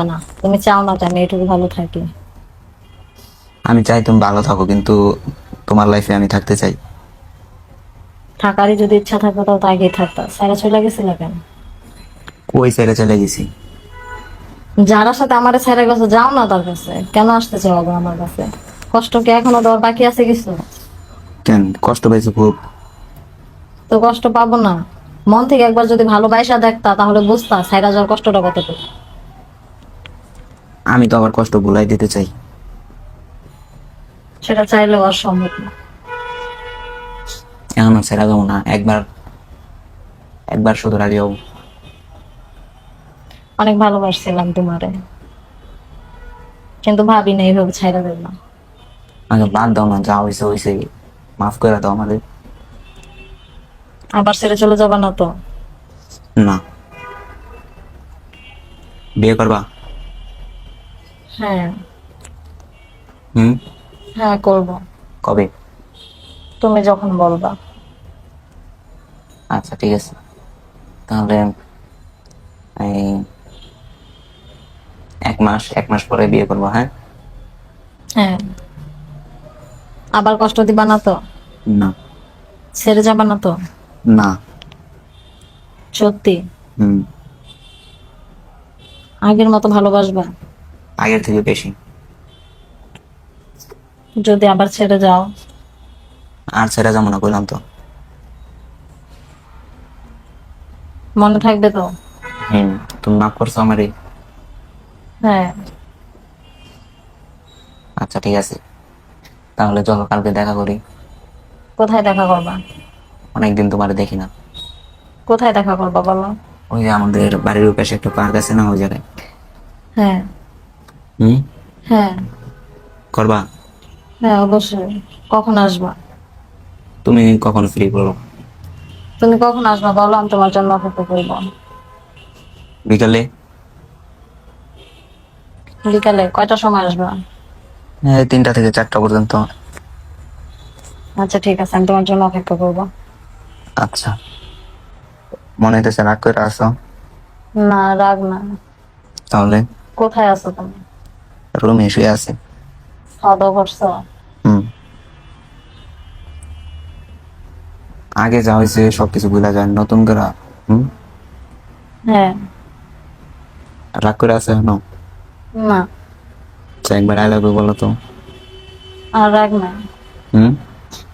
থাকবা না, তুমি চাও না যে আমি এটুকু ভালো থাকি। আমি চাই তুমি ভালো থাকো, কিন্তু তোমার লাইফে আমি থাকতে চাই। থাকারই যদি ইচ্ছা থাকতো তাহলে তো আগেই থাকতা, সারা চলে গেছিল কেন? কই ছেড়ে চলে গেছি? যার সাথে আমার ছেড়ে গেছে যাও না তার কাছে, কেন আসতে চাও আবার আমার কাছে? কষ্ট কি এখনো দেওয়ার বাকি আছে কিছু? কেন কষ্ট পেয়েছো খুব? তো কষ্ট পাবো না? মন থেকে একবার যদি ভালোবাসা দেখতা তাহলে বুঝতা সাইরা যাওয়ার কষ্টটা কতটুকু। আমি তো আবার কষ্ট ভুলাই দিতে চাই। সেটা চাইলেও আর সম্ভব না। এখন আর ছেড়া যাবো না। একবার একবার শুধু রাজি হবো। অনেক ভালোবাসছিলাম তোমারে, কিন্তু ভাবি না এইভাবে ছাইরা দেব না। আচ্ছা বাদ দাও না, যা হয়েছে হয়েছে, মাফ করে দাও আমাদের। আবার ছেড়ে চলে যাবা না তো? না। বিয়ে করবা? হ্যাঁ। হুম। হ্যাঁ করবো। কবে? তুমি যখন বলবা। আচ্ছা ঠিক আছে, তাহলে এই 1 মাস পরে বিয়ে করবো, হ্যাঁ? হ্যাঁ। আবার কষ্ট দিবা না তো? না। ছেড়ে যাবা না তো? না। সত্যি? হুম। আগের মতো ভালোবাসবা? আগের থেকে বেশি। যদি আবার ছেড়ে যাও? আর ছেড়ে যাবো না বললাম তো। মনে থাকবে তো? হুম। তুমি মাফ করছো আমারে? হ্যাঁ। আচ্ছা ঠিক আছে, তাহলে চলো কালকে দেখা করি। কোথায় দেখা করবা? অনেকদিন তোমারে দেখি না। কোথায় দেখা করবা বলো? ওই যে আমাদের বাড়ির পাশে একটা পার্ক আছে না, ওই জায়গায়। হ্যাঁ। হুম। হ্যাঁ। করবা? হ্যাঁ অবশ্যই। কখন আসবা? তুমি কখন ফ্রি করো? তুমি কখন আসবা বলো, আমি তোমার জন্য অপেক্ষা করবো। বিকালে। বিকালে কয়টার সময় আসবা? হ্যাঁ, 3টা থেকে 4টা পর্যন্ত। আচ্ছা ঠিক আছে, আমি তোমার জন্য অপেক্ষা করবো। আচ্ছা। মনে হইতেছে রাগ করে আসো। না রাগ না। তাহলে কোথায় আছো তুমি? রুমে শুয়ে আছে। খাওয়া দাওয়া করছো? হুম। আগে যা হয়েছে সবকিছু ভুলা যায়, নতুন করে। হুম। হ্যাঁ। রাগ করে আছে এখনো? না। আচ্ছা, একবার আই লাভ ইউ বলো তো। আর রাগ না। হুম।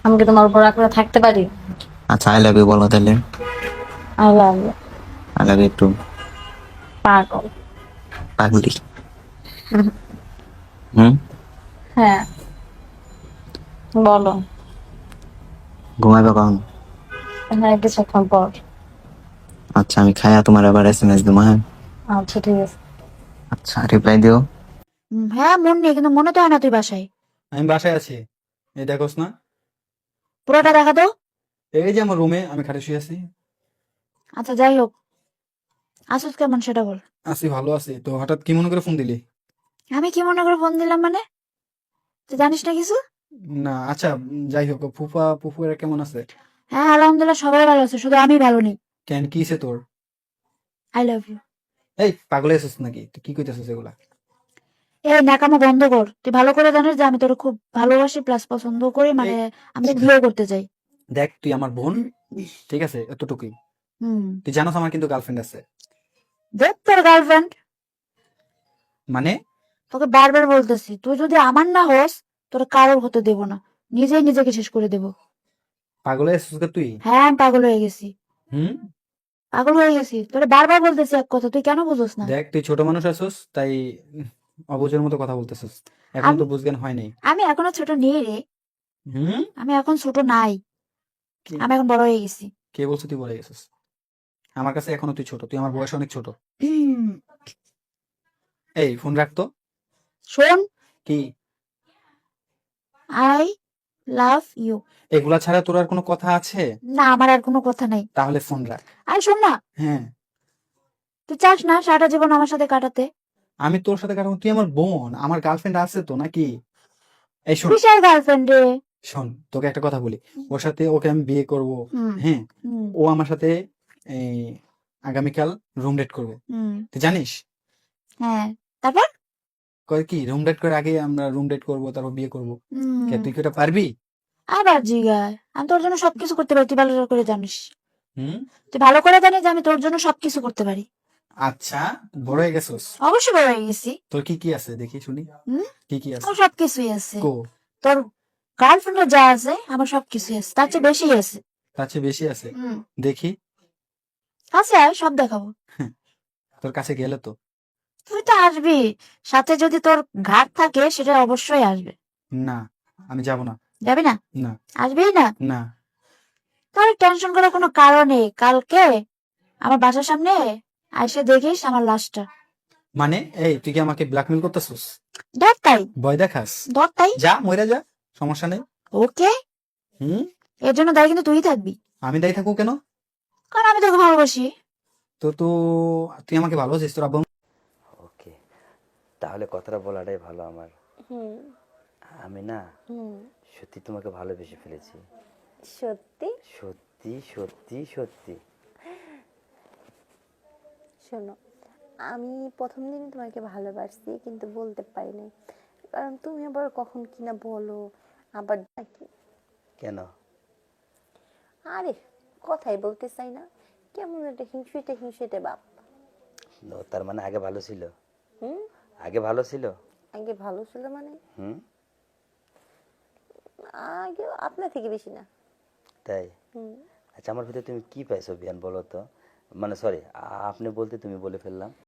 আমি কি তোমার উপর রাগ করে থাকতে পারি? আচ্ছা, আই লাভ ইউ বলো তাহলে। I love you. I love you too. পাগল। পাগলি। হুম। হ্যাঁ। বলো। ঘুমাইবা কখন? হ্যাঁ কিছুক্ষণ পর। আচ্ছা, আমি খাইয়া তোমার আবার SMS দেবো, হ্যাঁ? আচ্ছা ঠিক আছে। আচ্ছা, রিপ্লাই দিও। হ্যাঁ মন নেই, কিন্তু মনে তো হয় না তুই বাসায়। আমি বাসায় আছি। এই দেখোস না? পুরোটা দেখা তো। এই যে আমার রুমে আমি খাটে শুয়ে আছি। আচ্ছা যাই হোক, আসুস কেমন সেটা বল। আছি, ভালো আছি। তো হঠাৎ কি মনে করে ফোন দিলি? আমি কি মনে করে ফোন দিলাম মানে? তুই জানিস না কিছু? না আচ্ছা, যাই হোক, ফুফা ফুফু এরা কেমন আছে? হ্যাঁ আলহামদুলিল্লাহ সবাই ভালো আছে, শুধু আমি ভালো নেই। কেন, কি হইছে তোর? I love you. এই পাগল আছিস নাকি? তুই কি কইতেছিস এগুলা? এই ন্যাকামো বন্ধ কর। তুই ভালো করে জানিস যে আমি তোর খুব ভালোবাসি প্লাস পছন্দ করি, মানে এই আমি তোকে বিয়ে করতে চাই। দেখ, তুই আমার বোন, ঠিক আছে? এতটুকুই। হুম। তুই জানোস আমার কিন্তু গার্লফ্রেন্ড আছে। দেখ তোর গার্লফ্রেন্ড। মানে? তোকে বারবার বলতেছি, তুই যদি আমার না হোস তোর কারোর হতে দেব না, নিজেই নিজেকে শেষ করে দেব। পাগল আছিস তুই? হ্যাঁ আমি পাগল হয়ে গেছি। হুম। পাগল হয়ে গেছি, তোরে বারবার বলতেছি এক কথা, তুই কেন বুঝোস না? দেখ, তুই ছোট মানুষ আছিস, তাই অবুঝের মতো কথা বলতেছিস। এখনো আমি তো বুঝজ্ঞান হয় নাই। আমি এখনো ছোট নেই রে। হুম। আমি এখন ছোট নাই। কে আমি এখন বড় হয়ে গেছি। কে বলছে তুই বলে গেছিস? আমার কাছে এখনো তুই ছোট, তুই আমার বয়স অনেক ছোট। হুম। এই ফোন রাখতো। শোন, কি? I love you. এগুলা ছাড়া তোর আর কোনো কথা আছে? না আমার আর কোনো কথা নাই। তাহলে ফোন রাখ। আই শোন না, হ্যাঁ। তুই চাস না সারাটা জীবন আমার সাথে কাটাতে? আমি তোর সাথে কাটাবো? তুই আমার বোন, আমার গার্লফ্রেন্ড আছে তো নাকি? এই শোন, কিসের গার্লফ্রেন্ড রে? শোন তোকে একটা কথা বলি। ওর সাথে, ওকে আমি বিয়ে করব। হুম। হ্যাঁ। হুম। ও আমার সাথে এই আগামীকাল রুম ডেট করবে। হুম। তুই জানিস? হ্যাঁ। তারপর কয় কি রুম ডেট করে আগে আমরা রুম ডেট করবো তারপর বিয়ে করবো। কে তুই কি ওটা পারবি? আবার জিগায়, আমি তোর জন্য সবকিছু করতে পারি, তুই ভালো করে জানিস। হুম। তুই ভালো করে জানিস যে আমি তোর জন্য সবকিছু করতে পারি। আচ্ছা, বড় হয়ে গেছোস। অবশ্যই বড় হয়ে গেছি। তোর কি কি আছে দেখি শুনি। হুম, কি কি আছে? আমার সবকিছুই আছে। কো, তোর গার্লফ্রেন্ড যা আছে আমার সবকিছুই আছে, তার চেয়ে বেশি আছে। তার চেয়ে বেশি আছে? হুম, দেখি। কাছে আয়, সব দেখাবো। তোর কাছে গেলে তো। তুই তো আসবি, সাথে যদি তোর ঘাট থাকে সেটা অবশ্যই আসবে। না, আমি যাব না। যাবি না? না। আসবি না? না। তোর টেনশন করার কোনো কারণ নেই। কালকে আমার বাসার সামনে আইসে দেখিস আমার লাশটা। মানে এই তুই কি আমাকে ব্ল্যাকমেল করতেছিস? ধর তাই, ভয় দেখাস? ধর তাই। যা মরে যা, সমস্যা নেই। ওকে, হুম। এর জন্য দায়ী কিন্তু তুই থাকবি, আমি দায়ী থাকবো কেন? কারণ আমি তোকে ভালোবাসি। তো তুই আমাকে ভালোবাসিস? তোর আব্বু ওকে, তাহলে কথাটা বলাটাই ভালো আমার। আমি না সত্যি তোমাকে ভালোবেসে ফেলেছি। সত্যি? সত্যি সত্যি সত্যি। শোনো, আমি প্রথম দিন তোমাকে ভালোবাসছি কিন্তু বলতে পারিনি, কারণ তুমি আবার কখন কিনা বলো আবার নাকি। কেন? আরে কথাই বলতে চাই না, কেমন একটা হিংসুটে হিংসুটে বাপ। ও, তার মানে আগে ভালো ছিল? হুম, আগে ভালো ছিল? আগে ভালো ছিল মানে? হুম। আগে আপনার থেকে বেশি না। তাই? হুম, আচ্ছা, আমার ভিতরে তুমি কি পাইছো বিয়ান বলো তো? মানে সরি, আপনি বলতে তুমি বলে ফেললাম।